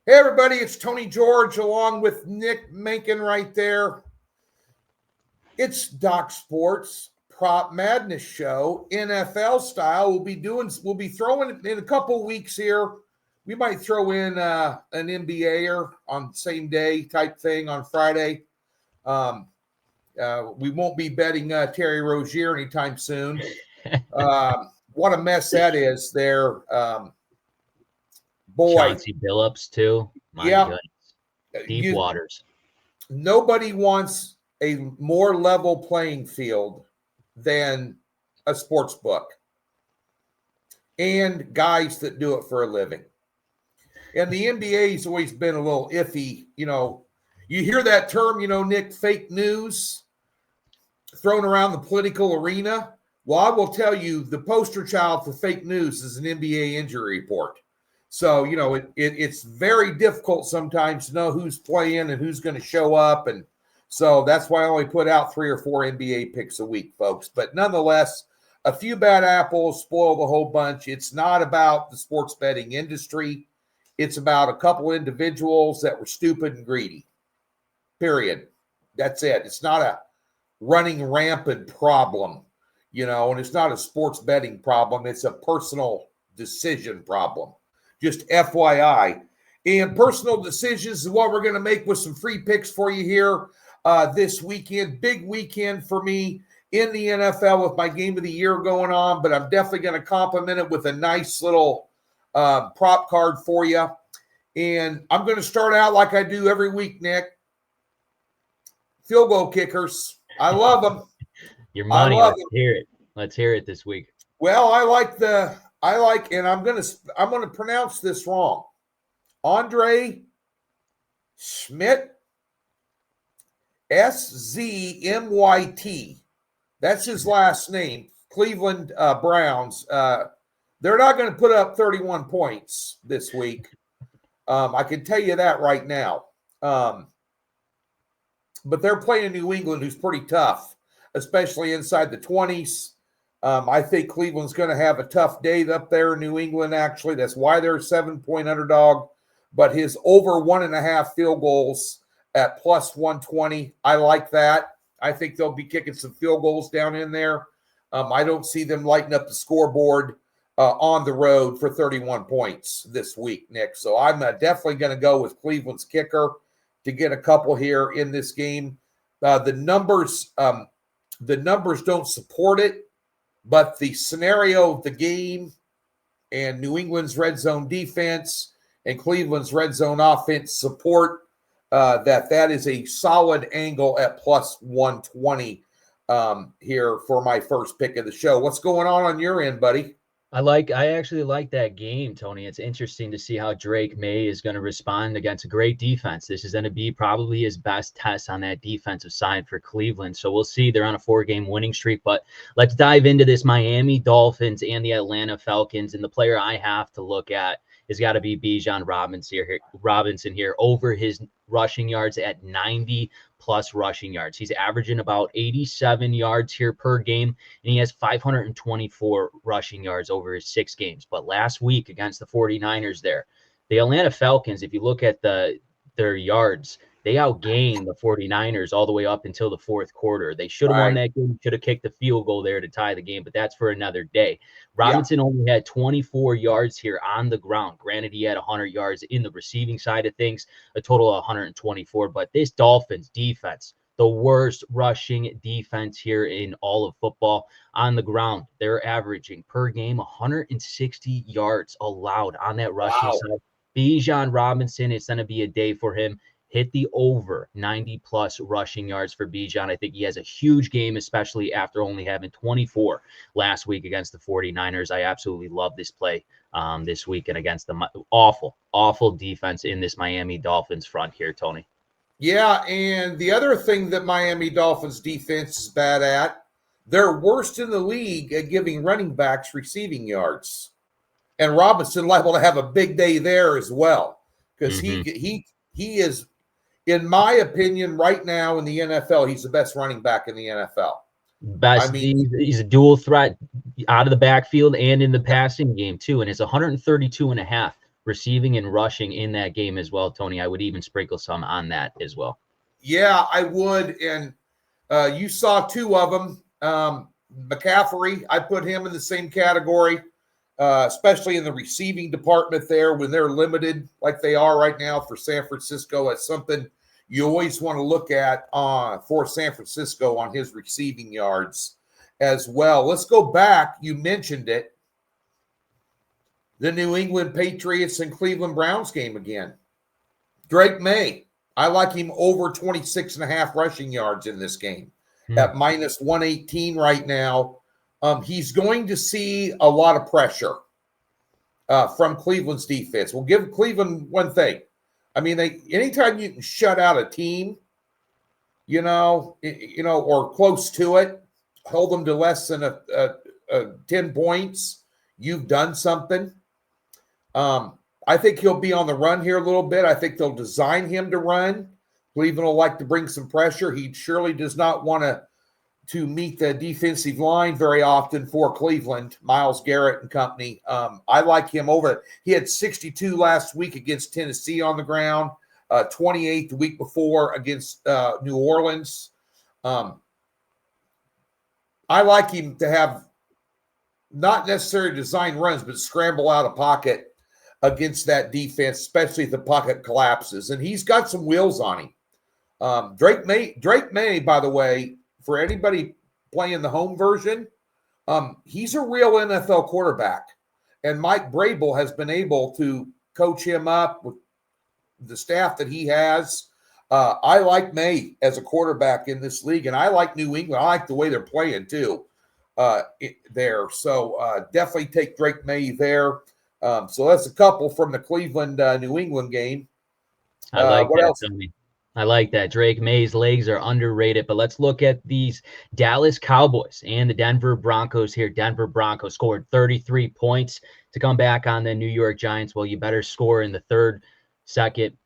Hey, everybody, it's Tony George along with Nick Menken right there. It's Doc Sports Prop Madness Show, NFL style. We'll be throwing in a couple weeks here. We might throw in an NBAer on the same day type thing on Friday. We won't be betting Terry Rozier anytime soon. What a mess that is there. Boy. Chauncey Billups, too. My goodness. Deep waters. Nobody wants a more level playing field than a sports book and guys that do it for a living. And the NBA's always been a little iffy. You know, you hear that term, Nick, fake news thrown around the political arena. Well, I will tell you, the poster child for fake news is an NBA injury report. So, it's very difficult sometimes to know who's playing and who's going to show up. And so that's why I only put out 3 or 4 NBA picks a week, folks. But nonetheless, a few bad apples spoil the whole bunch. It's not about the sports betting industry. It's about a couple individuals that were stupid and greedy. Period. That's it. It's not a running rampant problem, and it's not a sports betting problem. It's a personal decision problem. Just FYI. And personal decisions is what we're going to make with some free picks for you here this weekend. Big weekend for me in the NFL with my game of the year going on, but I'm definitely going to complement it with a nice little prop card for you. And I'm going to start out like I do every week, Nick. Field goal kickers. I love them. Your money. Let's hear it. Let's hear it this week. Well, and I'm gonna pronounce this wrong. Andre Schmidt, Szmyt. That's his last name. Cleveland Browns. They're not going to put up 31 points this week. I can tell you that right now. But they're playing New England, who's pretty tough, especially inside the 20s. I think Cleveland's going to have a tough day up there in New England, actually. That's why they're a 7-point underdog. But his over 1.5 field goals at plus 120, I like that. I think they'll be kicking some field goals down in there. I don't see them lighting up the scoreboard on the road for 31 points this week, Nick. So I'm definitely going to go with Cleveland's kicker to get a couple here in this game. The numbers don't support it. But the scenario of the game and New England's red zone defense and Cleveland's red zone offense support that is a solid angle at plus 120 here for my first pick of the show. What's going on your end, buddy? I actually like that game, Tony. It's interesting to see how Drake May is going to respond against a great defense. This is going to be probably his best test on that defensive side for Cleveland. So we'll see. They're on a 4-game winning streak. But let's dive into this Miami Dolphins and the Atlanta Falcons. And the player I have to look at has got to be Bijan Robinson here over his rushing yards at 90-plus rushing yards. He's averaging about 87 yards here per game, and he has 524 rushing yards over his 6 games. But last week against the 49ers there, the Atlanta Falcons, if you look at their yards, they outgained the 49ers all the way up until the fourth quarter. They should have won that game, should have kicked the field goal there to tie the game, but that's for another day. Robinson only had 24 yards here on the ground. Granted, he had 100 yards in the receiving side of things, a total of 124. But this Dolphins defense, the worst rushing defense here in all of football on the ground. They're averaging per game 160 yards allowed on that rushing side. Bijan Robinson, it's going to be a day for him. Hit the over 90-plus rushing yards for Bijan. I think he has a huge game, especially after only having 24 last week against the 49ers. I absolutely love this play this weekend against the awful defense in this Miami Dolphins front here, Tony. Yeah, and the other thing that Miami Dolphins defense is bad at, they're worst in the league at giving running backs receiving yards. And Robinson liable to have a big day there as well, because he is, in my opinion, right now in the NFL, he's the best running back in the NFL. He's a dual threat out of the backfield and in the passing game too, and it's 132.5 receiving and rushing in that game as well, Tony. I would even sprinkle some on that as well. Yeah, I would. And you saw two of them. McCaffrey, I put him in the same category, especially in the receiving department there when they're limited like they are right now for San Francisco. That's something you always want to look at for San Francisco on his receiving yards as well. Let's go back. You mentioned it. The New England Patriots and Cleveland Browns game again. Drake May, I like him over 26.5 rushing yards in this game at minus 118 right now. He's going to see a lot of pressure from Cleveland's defense. We'll give Cleveland one thing. I mean, anytime you can shut out a team, or close to it, hold them to less than a 10 points, you've done something. I think he'll be on the run here a little bit. I think they'll design him to run. Cleveland will like to bring some pressure. He surely does not want to meet the defensive line very often for Cleveland, Myles Garrett and company. I like him over. He had 62 last week against Tennessee on the ground, 28 the week before against New Orleans. I like him to have not necessarily design runs, but scramble out of pocket against that defense, especially if the pocket collapses. And he's got some wheels on him. Drake May, by the way, for anybody playing the home version, he's a real NFL quarterback. And Mike Vrabel has been able to coach him up with the staff that he has. I like May as a quarterback in this league, and I like New England. I like the way they're playing too there. So definitely take Drake May there. So that's a couple from the Cleveland New England game. I like what that, else? Tony. I like that. Drake May's legs are underrated, but let's look at these Dallas Cowboys and the Denver Broncos here. Denver Broncos scored 33 points to come back on the New York Giants. Well, you better score in the first, second,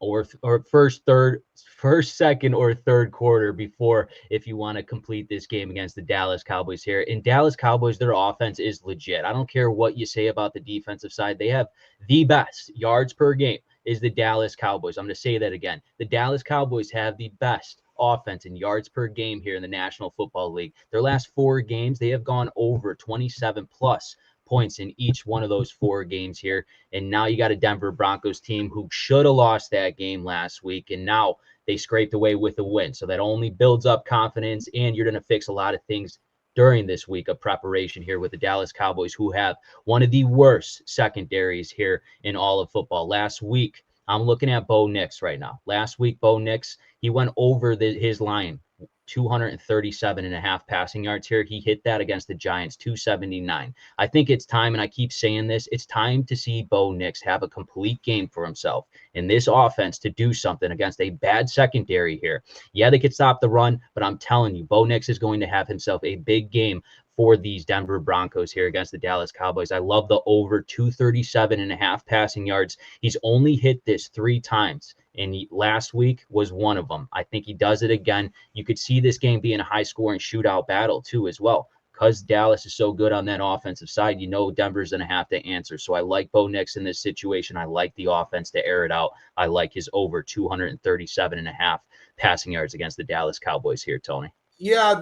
or third quarter before if you want to complete this game against the Dallas Cowboys here. In Dallas Cowboys, their offense is legit. I don't care what you say about the defensive side. They have the best yards per game is the Dallas Cowboys. I'm going to say that again. The Dallas Cowboys have the best offense in yards per game here in the National Football League. Their last 4 games, they have gone over 27 plus points in each one of those 4 games here. And now you got a Denver Broncos team who should have lost that game last week, and now they scraped away with a win. So that only builds up confidence, and you're going to fix a lot of things during this week of preparation here with the Dallas Cowboys, who have one of the worst secondaries here in all of football. Last week, I'm looking at Bo Nix right now. Last week, Bo Nix, he went over his line, 237.5 passing yards here. He hit that against the Giants, 279. I think it's time, and I keep saying this, it's time to see Bo Nix have a complete game for himself in this offense to do something against a bad secondary here. Yeah, they could stop the run, but I'm telling you, Bo Nix is going to have himself a big game for these Denver Broncos here against the Dallas Cowboys. I love the over 237.5 passing yards. He's only hit this 3 times, and last week was one of them. I think he does it again. You could see this game being a high-scoring shootout battle too as well. Because Dallas is so good on that offensive side, Denver's going to have to answer. So I like Bo Nix in this situation. I like the offense to air it out. I like his over 237.5 passing yards against the Dallas Cowboys here, Tony. Yeah,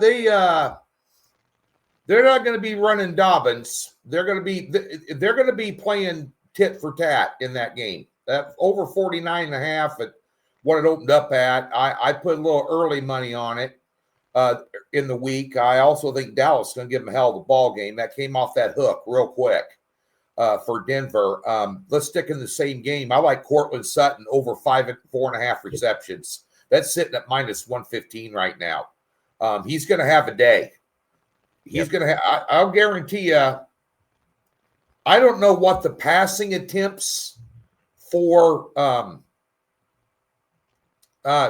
they're not going to be running Dobbins. They're going to be playing tit for tat in that game. That over 49.5 at what it opened up at. I put a little early money on it in the week. I also think Dallas is going to give them a hell of a ball game. That came off that hook real quick for Denver. Let's stick in the same game. I like Cortland Sutton over 4.5 receptions. That's sitting at minus 115 right now. He's going to have a day. He's going to have, I'll guarantee you, I don't know what the passing attempts for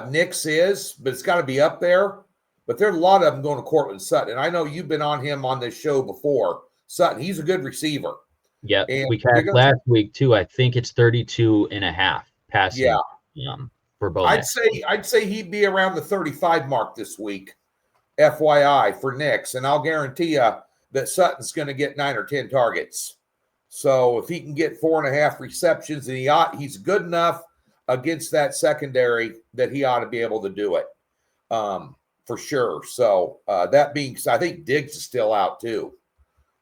Knicks is, but it's got to be up there. But there's a lot of them going to Cortland Sutton. And I know you've been on him on this show before. Sutton, he's a good receiver. Yeah, we had last week too. I think it's 32.5 passing for both. I'd say he'd be around the 35 mark this week. FYI for Knicks, and I'll guarantee you that Sutton's going to get 9 or 10 targets. So if he can get 4.5 receptions, and he's good enough against that secondary that he ought to be able to do it for sure. So that being said, I think Diggs is still out too.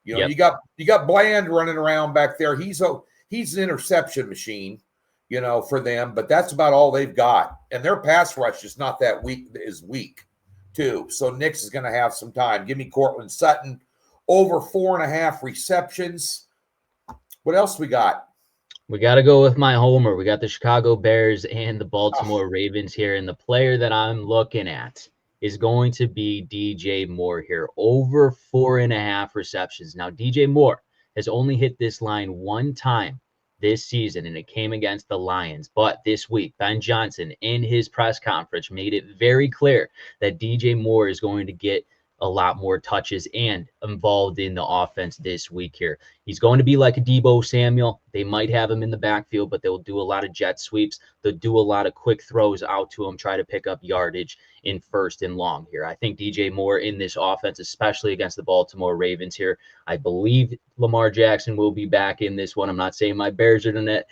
You know, Yep. you got Bland running around back there. He's an interception machine, you know, for them, but that's about all they've got. And their pass rush is not that weak too. So Nix is going to have some time. Give me Cortland Sutton over 4.5 receptions. What else we got? We got to go with my homer. We got the Chicago Bears and the Baltimore Ravens here. And the player that I'm looking at is going to be DJ Moore here, over 4.5 receptions. Now, DJ Moore has only hit this line one time this season, and it came against the Lions. But this week, Ben Johnson, in his press conference, made it very clear that DJ Moore is going to get a lot more touches and involved in the offense this week here. He's going to be like a Deebo Samuel. They might have him in the backfield, but they'll do a lot of jet sweeps. They'll do a lot of quick throws out to him, try to pick up yardage in first and long here. I think DJ Moore in this offense, especially against the Baltimore Ravens here, I believe Lamar Jackson will be back in this one. I'm not saying my Bears are going to,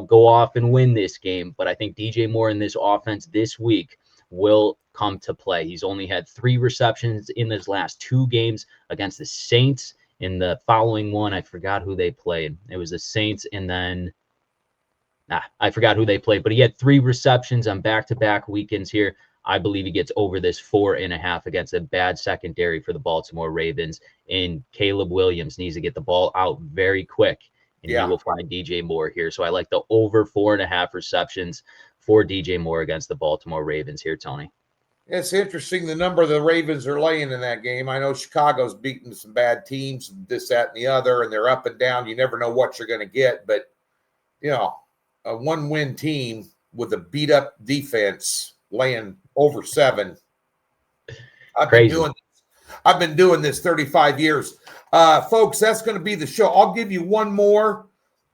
go off and win this game, but I think DJ Moore in this offense this week will come to play. He's only had 3 receptions in his last 2 games against the Saints. In the following one, I forgot who they played. It was the Saints, and then I forgot who they played, but he had 3 receptions on back-to-back weekends here. I believe he gets over this 4.5 against a bad secondary for the Baltimore Ravens, and Caleb Williams needs to get the ball out very quick, and he will find DJ Moore here. So I like the over 4.5 receptions for DJ Moore against the Baltimore Ravens here, Tony. It's interesting the number the Ravens are laying in that game. I know Chicago's beaten some bad teams, this, that, and the other, and they're up and down. You never know what you're going to get. But, a 1-win team with a beat-up defense laying over 7. I've been doing this 35 years. Folks, that's going to be the show. I'll give you one more.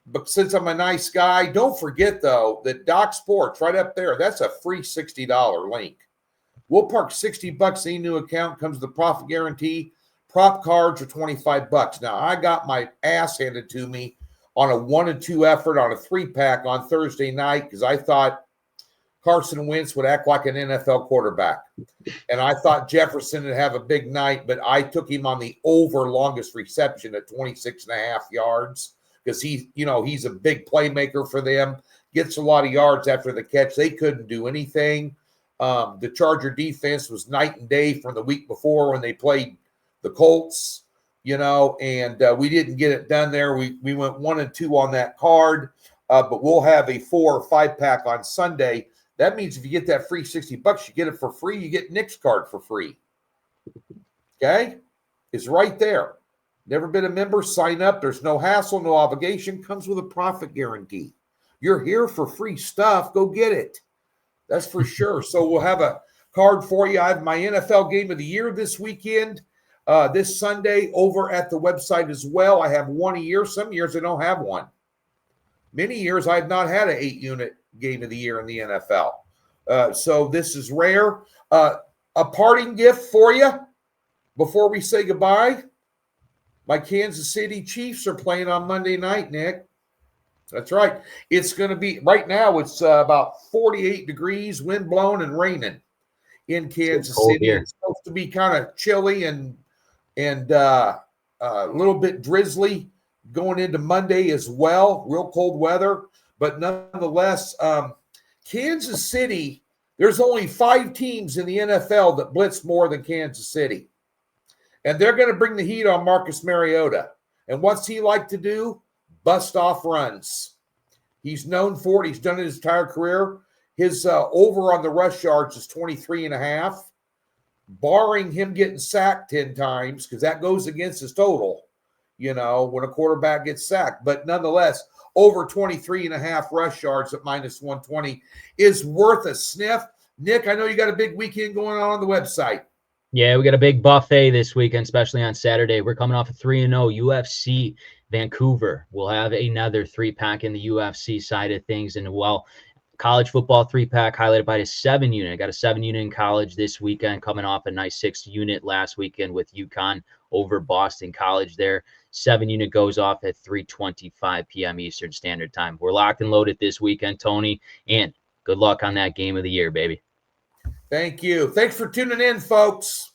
But since I'm a nice guy, don't forget, though, that Doc Sports right up there, that's a free $60 link. We'll park $60 in any new account, comes the profit guarantee. Prop cards are $25. Now, I got my ass handed to me on a 1-2 effort on a 3-pack on Thursday night because I thought Carson Wentz would act like an NFL quarterback. And I thought Jefferson would have a big night, but I took him on the over longest reception at 26.5 yards. Because he's a big playmaker for them, gets a lot of yards after the catch. They couldn't do anything. The Charger defense was night and day from the week before when they played the Colts, and we didn't get it done there. We went 1-2 on that card, but we'll have a 4 or 5-pack on Sunday. That means if you get that free $60, you get it for free. You get Nick's card for free. Okay? It's right there. Never been a member? Sign up. There's no hassle, no obligation. Comes with a profit guarantee. You're here for free stuff. Go get it. That's for sure. So we'll have a card for you. I have my NFL game of the year this weekend, this Sunday over at the website as well. I have one a year. Some years I don't have one. Many years I have not had an 8-unit game of the year in the NFL. So this is rare. A parting gift for you before we say goodbye. My Kansas City Chiefs are playing on Monday night, Nick. That's right. It's going to be, right now, it's about 48 degrees, wind blowing and raining in Kansas City. It's supposed to be kind of chilly and a little bit drizzly going into Monday as well. Real cold weather. But nonetheless, Kansas City, there's only 5 teams in the NFL that blitz more than Kansas City. And they're going to bring the heat on Marcus Mariota. And what's he like to do? Bust off runs. He's known for it. He's done it his entire career. His over on the rush yards is 23.5. Barring him getting sacked 10 times, because that goes against his total, when a quarterback gets sacked. But nonetheless, over 23.5 rush yards at minus 120 is worth a sniff. Nick, I know you got a big weekend going on the website. Yeah, we got a big buffet this weekend, especially on Saturday. We're coming off a 3-0 UFC Vancouver. We'll have another 3-pack in the UFC side of things. And College football 3-pack highlighted by a 7-unit. I got a 7-unit in college this weekend, coming off a nice 6-unit last weekend with UConn over Boston College there. 7-unit goes off at 3:25 p.m. Eastern Standard Time. We're locked and loaded this weekend, Tony, and good luck on that game of the year, baby. Thank you. Thanks for tuning in, folks.